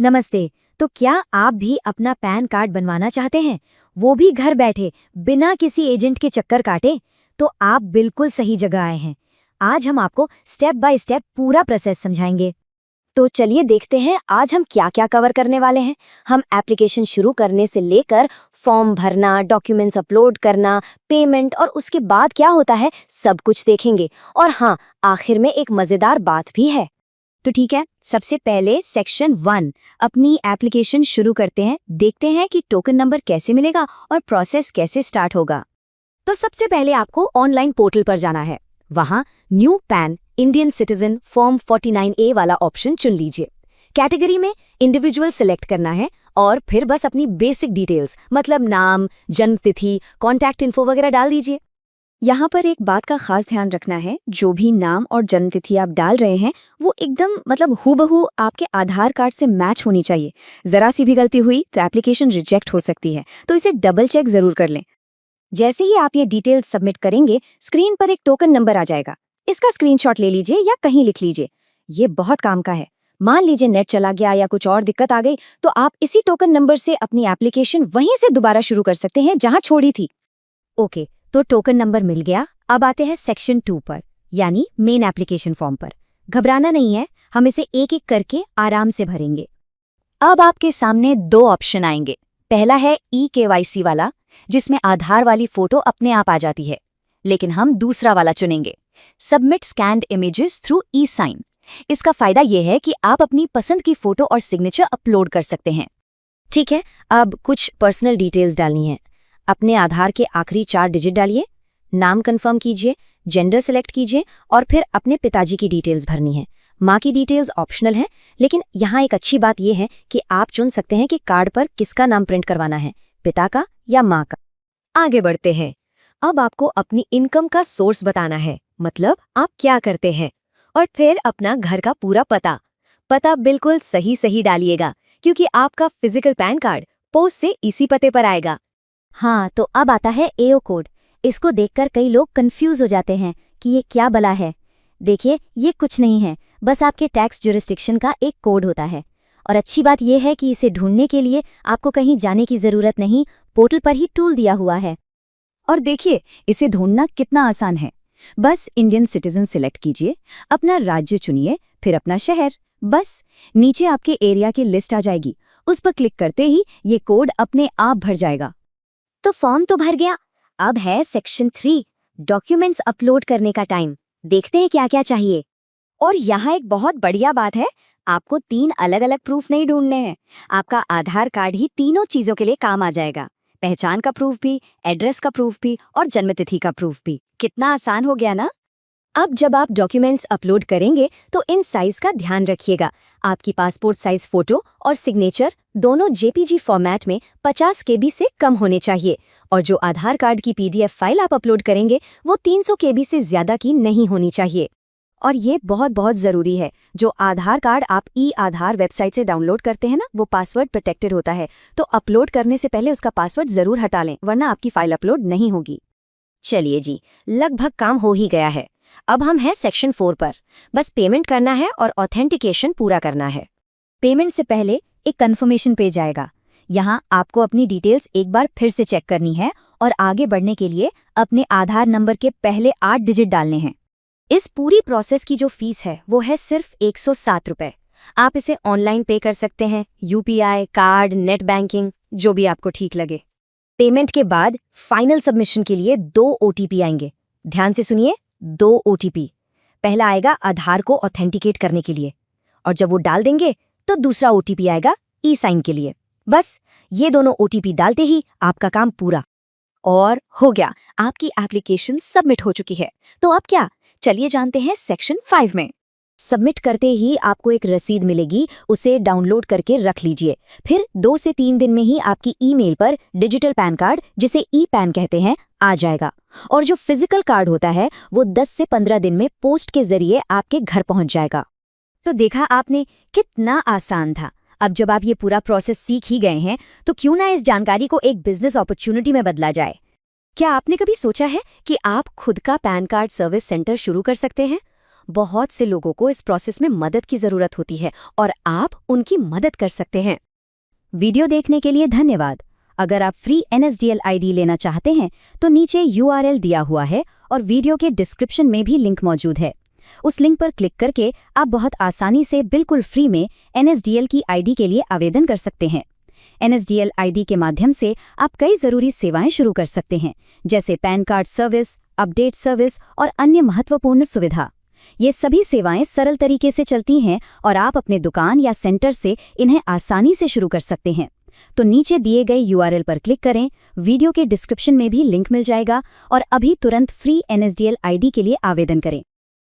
नमस्ते। तो क्या आप भी अपना पैन कार्ड बनवाना चाहते हैं, वो भी घर बैठे बिना किसी एजेंट के चक्कर काटे? तो आप बिल्कुल सही जगह आए हैं। आज हम आपको स्टेप बाय स्टेप पूरा प्रोसेस समझाएंगे। तो चलिए देखते हैं आज हम क्या क्या कवर करने वाले हैं। हम एप्लीकेशन शुरू करने से लेकर फॉर्म भरना, डॉक्यूमेंट्स अपलोड करना, पेमेंट और उसके बाद क्या होता है सब कुछ देखेंगे। और हाँ, आखिर में एक मज़ेदार बात भी है। तो ठीक है, सबसे पहले सेक्शन 1 अपनी एप्लीकेशन शुरू करते हैं। देखते हैं कि टोकन नंबर कैसे मिलेगा और प्रोसेस कैसे स्टार्ट होगा। तो सबसे पहले आपको ऑनलाइन पोर्टल पर जाना है। वहां new pan Indian citizen form 49A वाला ऑप्शन चुन लीजिए। कैटेगरी में इंडिविजुअल सिलेक्ट करना है और फिर बस अपनी बेसिक डिटेल्स मतलब नाम, जन्म तिथि, कॉन्टैक्ट इन्फो वगैरह डाल दीजिए। यहाँ पर एक बात का खास ध्यान रखना है, जो भी नाम और जन्म तिथि आप डाल रहे हैं वो एकदम हूबहू आपके आधार कार्ड से मैच होनी चाहिए। जरा सी भी गलती हुई तो एप्लीकेशन रिजेक्ट हो सकती है, तो इसे डबल चेक जरूर कर लें। जैसे ही आप ये डिटेल्स सबमिट करेंगे, स्क्रीन पर एक टोकन नंबर आ जाएगा। इसका स्क्रीनशॉट ले लीजिए या कहीं लिख लीजिए। ये बहुत काम का है। मान लीजिए नेट चला गया या कुछ और दिक्कत आ गई, तो आप इसी टोकन नंबर से अपनी एप्लीकेशन वहीं से दोबारा शुरू कर सकते हैं जहां छोड़ी थी। ओके, तो टोकन नंबर मिल गया। अब आते हैं सेक्शन 2 पर, यानी मेन एप्लीकेशन फॉर्म पर। घबराना नहीं है, हम इसे एक एक करके आराम से भरेंगे। अब आपके सामने 2 ऑप्शन आएंगे। पहला है eKYC वाला, जिसमें आधार वाली फोटो अपने आप आ जाती है, लेकिन हम दूसरा वाला चुनेंगे, सबमिट स्कैन्ड इमेजेस थ्रू e-साइन। इसका फायदा यह है कि आप अपनी पसंद की फोटो और सिग्नेचर अपलोड कर सकते हैं। ठीक है, अब कुछ पर्सनल डिटेल्स डालनी है। अपने आधार के आखिरी 4 डिजिट डालिए, नाम कंफर्म कीजिए, जेंडर सेलेक्ट कीजिए और फिर अपने पिताजी की डिटेल्स भरनी है। माँ की डिटेल्स ऑप्शनल है, लेकिन यहाँ एक अच्छी बात यह है कि आप चुन सकते हैं कि कार्ड पर किसका नाम प्रिंट करवाना है, पिता का या माँ का। आगे बढ़ते हैं। अब आपको अपनी इनकम का सोर्स बताना है, मतलब आप क्या करते हैं, और फिर अपना घर का पूरा पता बिल्कुल सही डालिएगा, क्योंकि आपका फिजिकल पैन कार्ड पोस्ट से इसी पते पर आएगा। हाँ, तो अब आता है AO कोड। इसको देखकर कई लोग कंफ्यूज हो जाते हैं कि ये क्या बला है। देखिए, ये कुछ नहीं है, बस आपके टैक्स ज्यूरिसडिक्शन का एक कोड होता है। और अच्छी बात यह है कि इसे ढूंढने के लिए आपको कहीं जाने की ज़रूरत नहीं, पोर्टल पर ही टूल दिया हुआ है। और देखिए, इसे ढूंढना कितना आसान है। बस इंडियन सिटीजन सिलेक्ट कीजिए, अपना राज्य चुनिए, फिर अपना शहर। बस नीचे आपके एरिया की लिस्ट आ जाएगी, उस पर क्लिक करते ही ये कोड अपने आप भर जाएगा। तो फॉर्म तो भर गया। अब है सेक्शन 3 डॉक्यूमेंट्स अपलोड करने का टाइम। देखते हैं क्या क्या चाहिए। और यहाँ एक बहुत बढ़िया बात है, आपको 3 अलग अलग प्रूफ नहीं ढूंढने हैं। आपका आधार कार्ड ही तीनों चीजों के लिए काम आ जाएगा। पहचान का प्रूफ भी, एड्रेस का प्रूफ भी और जन्मतिथि का प्रूफ भी। कितना आसान हो गया ना। अब जब आप डॉक्यूमेंट्स अपलोड करेंगे तो इन साइज का ध्यान रखिएगा। आपकी पासपोर्ट साइज फोटो और सिग्नेचर दोनों JPG फॉर्मेट में 50 KB से कम होने चाहिए, और जो आधार कार्ड की PDF फाइल आप अपलोड करेंगे वो 300 KB से ज्यादा की नहीं होनी चाहिए। और ये बहुत ज़रूरी है, जो आधार कार्ड आप e-आधार वेबसाइट से डाउनलोड करते हैं ना, वो पासवर्ड प्रोटेक्टेड होता है, तो अपलोड करने से पहले उसका पासवर्ड ज़रूर हटा लें, वरना आपकी फाइल अपलोड नहीं होगी। चलिए जी, लगभग काम हो ही गया है। अब हम हैं सेक्शन 4 पर। बस पेमेंट करना है और ऑथेंटिकेशन पूरा करना है। पेमेंट से पहले एक कंफर्मेशन पेज आएगा। यहाँ आपको अपनी डिटेल्स एक बार फिर से चेक करनी है और आगे बढ़ने के लिए अपने आधार नंबर के पहले 8 डिजिट डालने हैं। इस पूरी प्रोसेस की जो फीस है वो है सिर्फ 107 रुपये। आप इसे ऑनलाइन पे कर सकते हैं, UPI, कार्ड, नेट बैंकिंग, जो भी आपको ठीक लगे। पेमेंट के बाद फाइनल सबमिशन के लिए 2 OTP आएंगे। ध्यान से सुनिए, 2 OTP। पहला आएगा आधार को ऑथेंटिकेट करने के लिए, और जब वो डाल देंगे तो दूसरा OTP आएगा e-साइन के लिए। बस ये दोनों OTP डालते ही आपका काम पूरा। और हो गया, आपकी एप्लीकेशन सबमिट हो चुकी है। तो अब क्या, चलिए जानते हैं सेक्शन 5 में। सबमिट करते ही आपको एक रसीद मिलेगी, उसे डाउनलोड करके रख लीजिए। फिर 2 से 3 दिन में ही आपकी ईमेल पर डिजिटल पैन कार्ड, जिसे ई-पैन कहते हैं, आ जाएगा। और जो फिजिकल कार्ड होता है वो 10 से 15 दिन में पोस्ट के जरिए आपके घर पहुंच जाएगा। तो देखा आपने, कितना आसान था। अब जब आप ये पूरा प्रोसेस सीख ही गए हैं, तो क्यों ना इस जानकारी को एक बिजनेस अपॉर्चुनिटी में बदला जाए। क्या आपने कभी सोचा है कि आप खुद का पैन कार्ड सर्विस सेंटर शुरू कर सकते हैं बहुत से लोगों को इस प्रोसेस में मदद की ज़रूरत होती है और आप उनकी मदद कर सकते हैं। वीडियो देखने के लिए धन्यवाद। अगर आप फ्री NSDL ID लेना चाहते हैं तो नीचे URL दिया हुआ है और वीडियो के डिस्क्रिप्शन में भी लिंक मौजूद है। उस लिंक पर क्लिक करके आप बहुत आसानी से बिल्कुल फ्री में NSDL की ID के लिए आवेदन कर सकते हैं। NSDL ID के माध्यम से आप कई ज़रूरी सेवाएं शुरू कर सकते हैं, जैसे pan card service, update service और अन्य महत्वपूर्ण सुविधा। ये सभी सेवाएं सरल तरीके से चलती हैं और आप अपने दुकान या सेंटर से इन्हें आसानी से शुरू कर सकते हैं। तो नीचे दिए गए URL पर क्लिक करें, वीडियो के डिस्क्रिप्शन में भी लिंक मिल जाएगा और अभी तुरंत फ्री NSDL ID के लिए आवेदन करें।